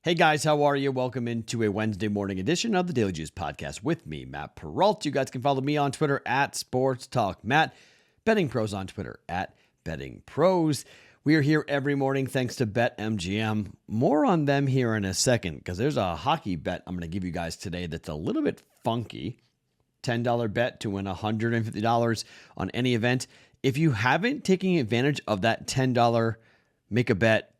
Hey guys, how are you? Welcome into a Wednesday morning edition of the Daily Juice Podcast with me, Matt Perrault. You guys can follow me on Twitter at Sports Talk Matt, BettingPros on Twitter at BettingPros. We are here every morning thanks to BetMGM. More on them here in a second because there's a hockey bet I'm going to give you guys today that's a little bit funky. $10 bet to win $150 on any event. If you haven't taken advantage of that $10 make a bet,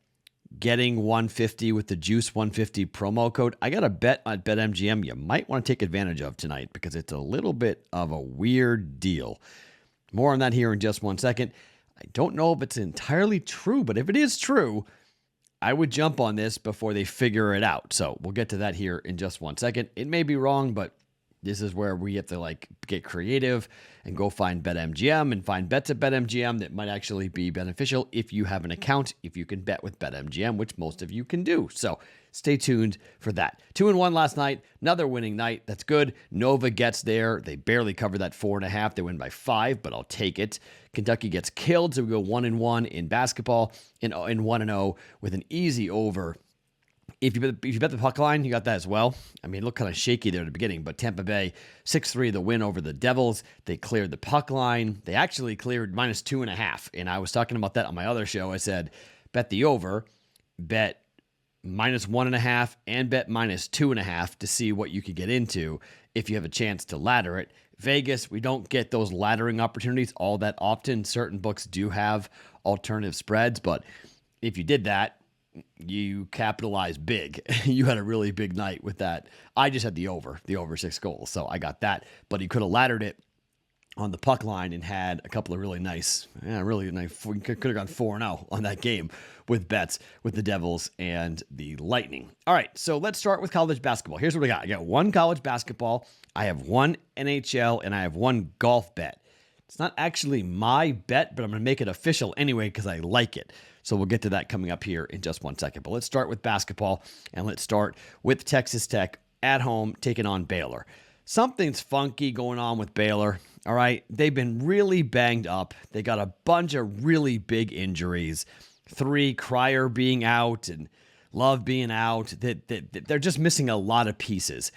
getting 150 with the Juice 150 promo code, I got a bet on BetMGM you might want to take advantage of tonight because it's a little bit of a weird deal. More on that here in just 1 second. I don't know if it's entirely true, but if it is true, I would jump on this before they figure it out. So we'll get to that here in just 1 second. It may be wrong, but this is where we have to get creative and go find BetMGM and find bets at BetMGM that might actually be beneficial if you have an account, if you can bet with BetMGM, which most of you can do. So stay tuned for that. 2-1 last night, another winning night. That's good. Nova gets there. They barely cover that 4.5. They win by 5, but I'll take it. Kentucky gets killed, so we go 1-1 in basketball in 1-0 with an easy over. If you bet the puck line, you got that as well. I mean, it looked kind of shaky there at the beginning, but Tampa Bay, 6-3, the win over the Devils. They cleared the puck line. They actually cleared -2.5. And I was talking about that on my other show. I said, bet the over, bet -1.5, and bet -2.5 to see what you could get into if you have a chance to ladder it. Vegas, we don't get those laddering opportunities all that often. Certain books do have alternative spreads, but if you did that, you capitalized big. You had a really big night with that. I just had the over 6 goals. So I got that, but he could have laddered it on the puck line and had a couple of really nice. Could have gone 4-0 on that game with bets with the Devils and the Lightning. All right. So let's start with college basketball. Here's what I got. I got one college basketball. I have one NHL and I have one golf bet. It's not actually my bet, but I'm going to make it official anyway because I like it. So we'll get to that coming up here in just 1 second. But let's start with basketball, and let's start with Texas Tech at home taking on Baylor. Something's funky going on with Baylor, all right? They've been really banged up. They got a bunch of really big injuries. 3, Cryer being out and Love being out. They're just missing a lot of pieces.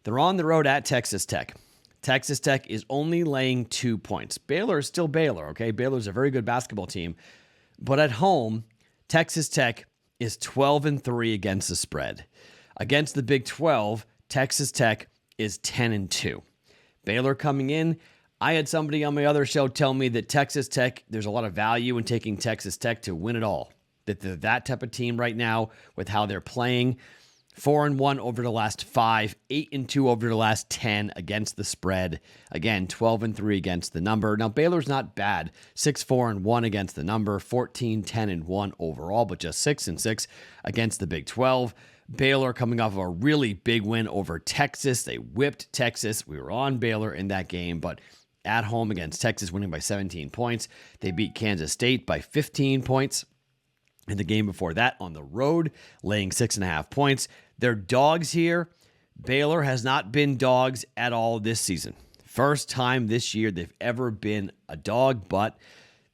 They're on the road at Texas Tech. Texas Tech is only laying 2 points. Baylor is still Baylor, okay? Baylor's a very good basketball team. But at home, Texas Tech is 12-3 against the spread. Against the Big 12, Texas Tech is 10-2. Baylor coming in, I had somebody on my other show tell me that Texas Tech, there's a lot of value in taking Texas Tech to win it all. That they're that type of team right now with how they're playing. 4-1 over the last 5, 8-2 over the last 10 against the spread. Again, 12-3 against the number. Now, Baylor's not bad. 6-4-1 against the number, 14-10-1 overall, but just 6-6 against the Big 12. Baylor coming off of a really big win over Texas. They whipped Texas. We were on Baylor in that game, but at home against Texas, winning by 17 points. They beat Kansas State by 15 points. In the game before that, on the road, laying 6.5 points. They're dogs here. Baylor has not been dogs at all this season. First time this year they've ever been a dog, but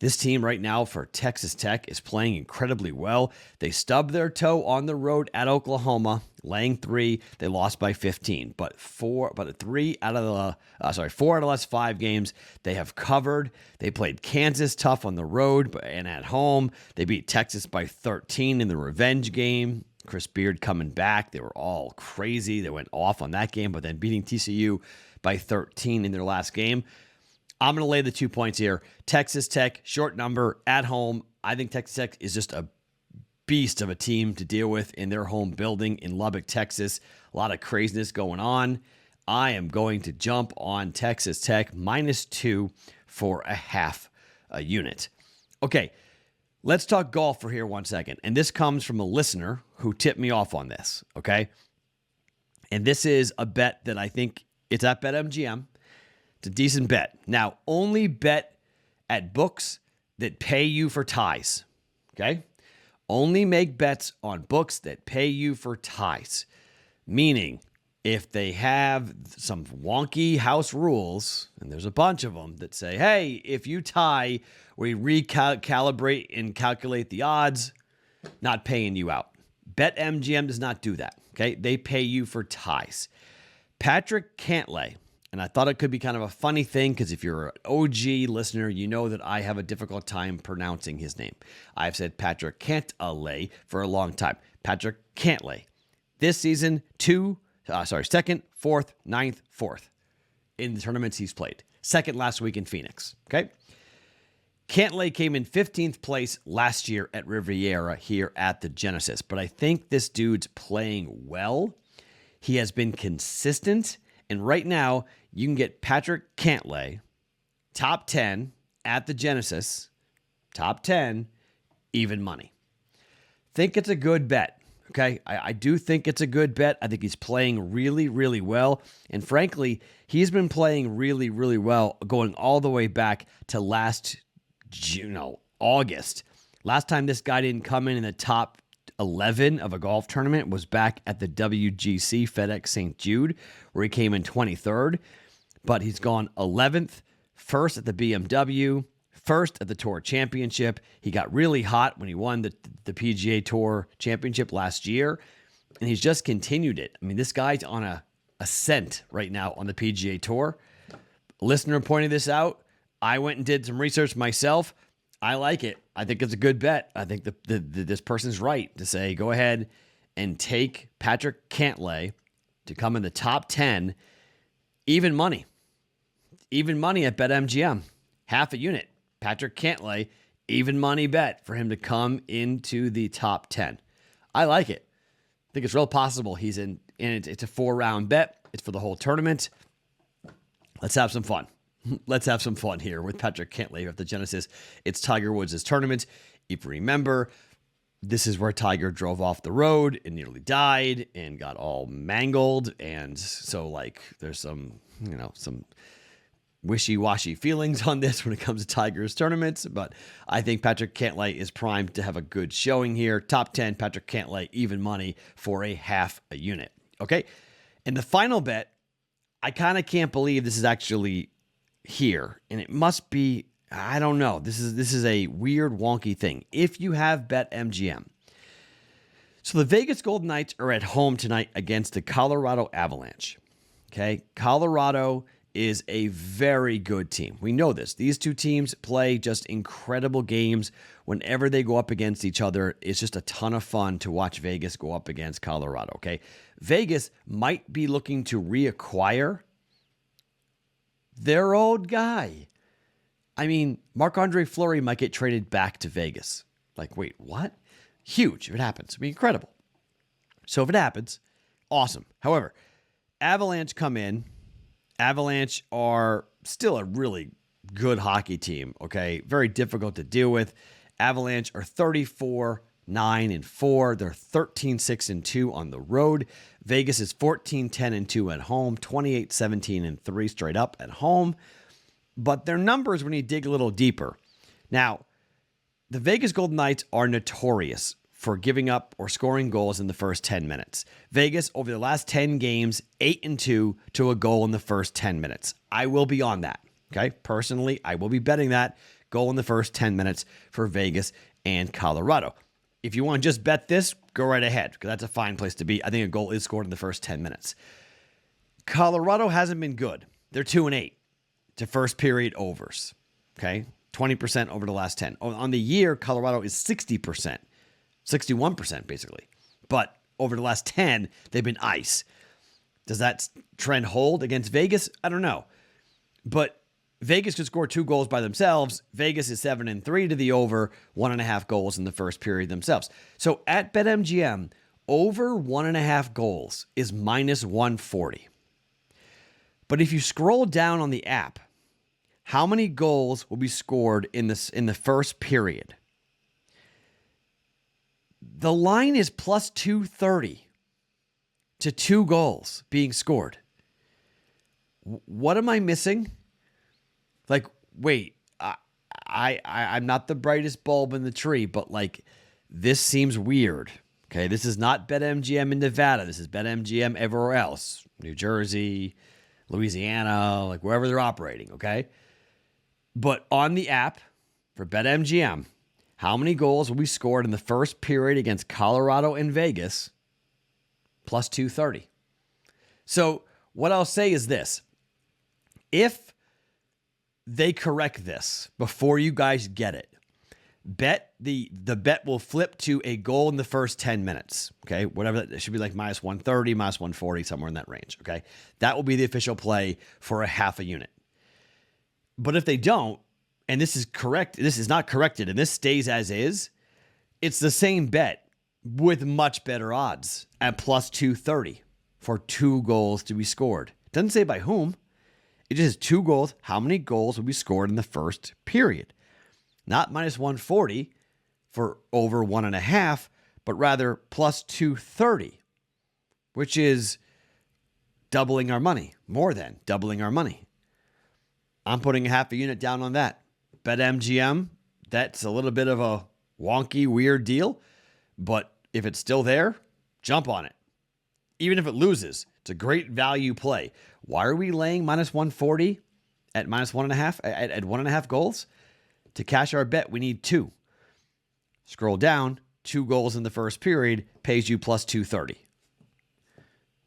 this team right now for Texas Tech is playing incredibly well. They stubbed their toe on the road at Oklahoma, laying 3. They lost by 15, but 4 out of the last 5 games they have covered. They played Kansas tough on the road and at home. They beat Texas by 13 in the revenge game. Chris Beard coming back. They were all crazy. They went off on that game, but then beating TCU by 13 in their last game. I'm going to lay the 2 points here. Texas Tech, short number, at home. I think Texas Tech is just a beast of a team to deal with in their home building in Lubbock, Texas. A lot of craziness going on. I am going to jump on Texas Tech -2 for a half a unit. Okay, let's talk golf for here 1 second. And this comes from a listener who tipped me off on this, okay? And this is a bet that I think it's at BetMGM. It's a decent bet. Now, only bet at books that pay you for ties, okay? Only make bets on books that pay you for ties. Meaning, if they have some wonky house rules, and there's a bunch of them that say, hey, if you tie, we recalibrate and calculate the odds, not paying you out. BetMGM does not do that, okay? They pay you for ties. Patrick Cantlay, and I thought it could be kind of a funny thing because if you're an OG listener, you know that I have a difficult time pronouncing his name. I've said Patrick Cantlay for a long time. Patrick Cantlay. This season, second, fourth, ninth, fourth in the tournaments he's played. Second last week in Phoenix, okay? Cantlay came in 15th place last year at Riviera here at the Genesis, but I think this dude's playing well. He has been consistent, and right now you can get Patrick Cantlay, top 10 at the Genesis, top 10, even money. Think it's a good bet. Okay, I do think it's a good bet. I think he's playing really, really well. And frankly, he's been playing really, really well going all the way back to last August. Last time this guy didn't come in the top 11 of a golf tournament was back at the WGC FedEx St. Jude, where he came in 23rd. But he's gone 11th, first at the BMW, first at the Tour Championship. He got really hot when he won the PGA Tour Championship last year, and he's just continued it. I mean, this guy's on a ascent right now on the PGA Tour. A listener pointed this out. I went and did some research myself. I like it. I think it's a good bet. I think this person's right to say, go ahead and take Patrick Cantlay to come in the top 10, even money. Even money at BetMGM. Half a unit. Patrick Cantlay, even money bet for him to come into the top 10. I like it. I think it's real possible he's in it. It's a 4-round bet. It's for the whole tournament. Let's have some fun. Let's have some fun here with Patrick Cantlay at the Genesis. It's Tiger Woods' tournament. If you remember, this is where Tiger drove off the road and nearly died and got all mangled. And so, there's some wishy-washy feelings on this when it comes to Tiger's tournaments, but I think Patrick Cantlay is primed to have a good showing here. Top 10, Patrick Cantlay, even money for a half a unit. Okay, and the final bet, I kind of can't believe this is actually here, and it must be, I don't know. This is a weird, wonky thing. If you have BetMGM, so the Vegas Golden Knights are at home tonight against the Colorado Avalanche. Okay, Colorado is a very good team. We know this. These two teams play just incredible games. Whenever they go up against each other, it's just a ton of fun to watch Vegas go up against Colorado, okay? Vegas might be looking to reacquire their old guy. I mean, Marc-Andre Fleury might get traded back to Vegas. Wait, what? Huge if it happens. It'd be incredible. So if it happens, awesome. However, Avalanche come in. Avalanche are still a really good hockey team, okay? Very difficult to deal with. Avalanche are 34-9-4. They're 13-6-2 on the road. Vegas is 14-10-2 at home, 28-17-3 straight up at home. But their numbers, when you dig a little deeper. Now, the Vegas Golden Knights are notorious for giving up or scoring goals in the first 10 minutes. Vegas, over the last 10 games, 8-2 to a goal in the first 10 minutes. I will be on that, okay? Personally, I will be betting that goal in the first 10 minutes for Vegas and Colorado. If you want to just bet this, go right ahead, because that's a fine place to be. I think a goal is scored in the first 10 minutes. Colorado hasn't been good. They're 2-8 to first period overs, okay? 20% over the last 10. On the year, Colorado is 60%. 61% basically. But over the last 10, they've been ice. Does that trend hold against Vegas? I don't know. But Vegas could score 2 goals by themselves. Vegas is 7-3 to the over, 1.5 goals in the first period themselves. So at BetMGM, over 1.5 goals is minus 140. But if you scroll down on the app, how many goals will be scored in the first period? The line is plus 230 to 2 goals being scored. What am I missing? Wait, I'm not the brightest bulb in the tree, but this seems weird. Okay, this is not BetMGM in Nevada. This is BetMGM everywhere else. New Jersey, Louisiana, wherever they're operating, okay? But on the app for BetMGM, How many goals will be scored in the first period against Colorado and Vegas? Plus 230. So what I'll say is this. If they correct this before you guys get it, the bet will flip to a goal in the first 10 minutes. Okay. Whatever that should be, like minus 130, minus 140, somewhere in that range. Okay. That will be the official play for a half a unit. But if they don't, and this is correct, this is not corrected, and this stays as is, it's the same bet with much better odds at plus 230 for 2 goals to be scored. It doesn't say by whom. It just has 2 goals. How many goals will be scored in the first period? Not minus 140 for over 1.5, but rather plus 230, which is doubling our money, more than doubling our money. I'm putting a half a unit down on that. BetMGM, that's a little bit of a wonky, weird deal, but if it's still there, jump on it. Even if it loses, it's a great value play. Why are we laying minus 140 at minus 1.5, at 1.5 goals? To cash our bet, we need 2. Scroll down, 2 goals in the first period pays you plus 230.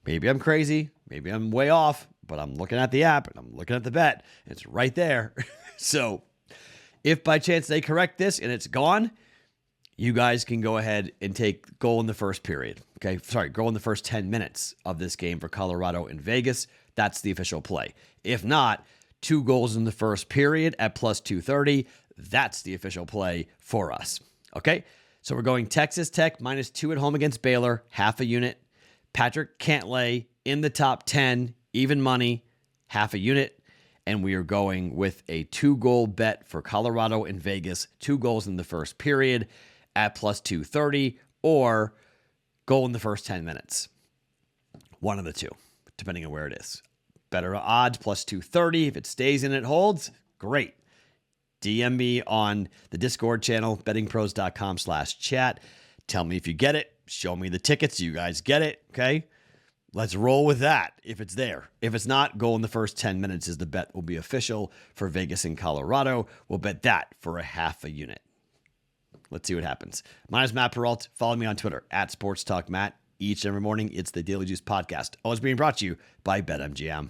Maybe I'm crazy. Maybe I'm way off, but I'm looking at the app and I'm looking at the bet. It's right there. So if by chance they correct this and it's gone, you guys can go ahead and take goal in the first period. Okay. Sorry, goal in the first 10 minutes of this game for Colorado and Vegas. That's the official play. If not, 2 goals in the first period at plus 230. That's the official play for us. Okay. So we're going Texas Tech minus 2 at home against Baylor, half a unit. Patrick Cantlay in the top 10, even money, half a unit. And we are going with a 2-goal bet for Colorado and Vegas, 2 goals in the first period at plus 230, or goal in the first 10 minutes. One of the two, depending on where it is. Better odds, plus 230. If it stays and it holds, great. DM me on the Discord channel, bettingpros.com/chat. Tell me if you get it. Show me the tickets. You guys get it, okay? Let's roll with that if it's there. If it's not, goal in the first 10 minutes is the bet will be official for Vegas and Colorado. We'll bet that for a half a unit. Let's see what happens. My name is Matt Perrault. Follow me on Twitter at SportsTalkMatt. Each and every morning, it's the Daily Juice Podcast. Always being brought to you by BetMGM.